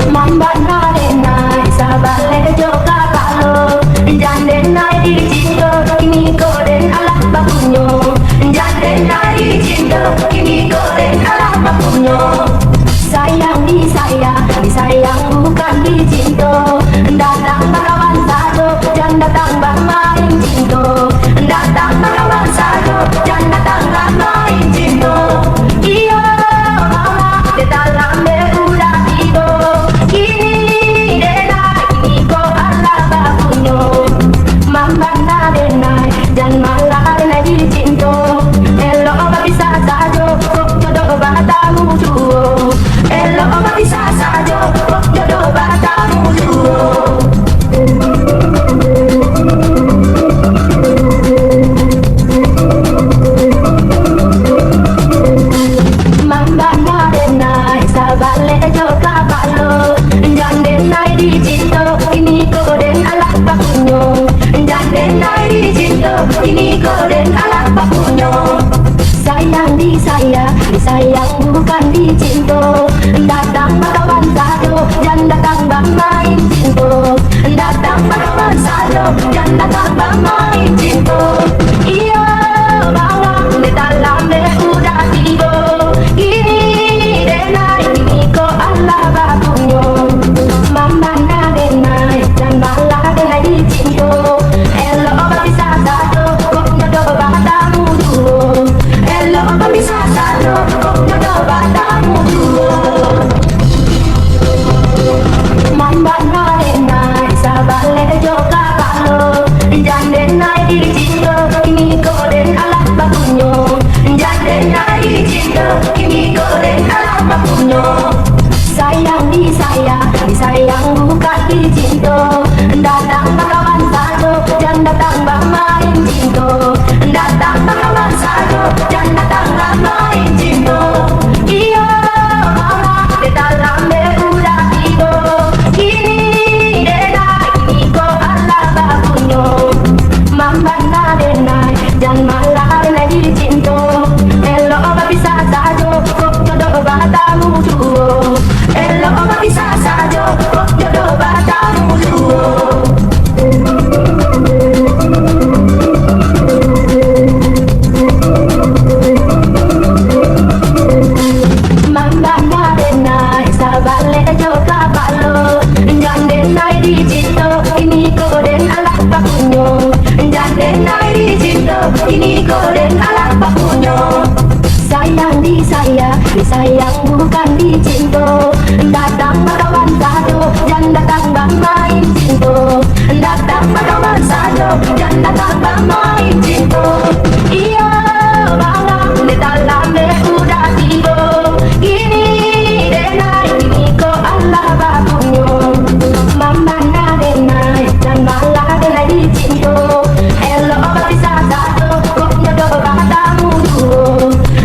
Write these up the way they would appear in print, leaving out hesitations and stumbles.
Mambana denai sabale joka kalo jandenai di cinta kini koden alah bakunyo jandenai di cinta kini koden alah bakunyo sayang disayang bukan dicinta datang bakawan sado jangan datang bermain cinta datang bakawan sado jangan datang bermain cinta iya mama de dalam de udah tiba kini denai kini ko Allah bakunyo mambana denai jangan malah denai dicinta elo bisa saja kok jodoh batamu tuo elo bisa saja kok jodoh batamu tuo mambana denai sabale joka balo jandenai dicinta ini koden alah bakunyo jandenai dicinta ini koden alah bakunyo sayang disayang bukan dicinta datang bakawan sado jangan datang bermain cinta datang bakawan sado jangan datang bermain cinta iya bawang di dalam deh udah tiba kini denai kini ko Allah bakunyo mambana denai dan malah denai dicinta elo bisa sado kok jodoh batamu duo elo bisa sado kok jodoh batamu duo mambana denai sabale joka kalo jandenai dicinta kini koden alah bakunyo jandenai dicinta kini koden alah bakunyo sayang disayang bukan dicinta datang bakawan sado jangan datang bermain cinta datang bakawan sado jangan datang bermain cinta iya mama di dalam de udah tiba kini denai kini ko Allah bakunyo mambana denai jangan malah denai dicinta elo bisa saja kok jodoh batamu tuo elo bisa saja kok jodoh batamu tuo mambana denai sabale joka balo jandenai dicinta ini koden alah bakunyo jandenai dicinta ini koden alah bakunyo sayang disayang bukan dicinta datang bakawan sado jangan datang bermain cinta datang bakawan sado jangan datang bermain cinta iya bawang di dalam deh udah tiba kini denai kini ko Allah bakunyo mambana denai dan malah denai dicinta elo bisa sado kok jodoh batamu duo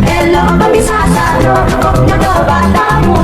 elo bisa sado kok jodoh batamu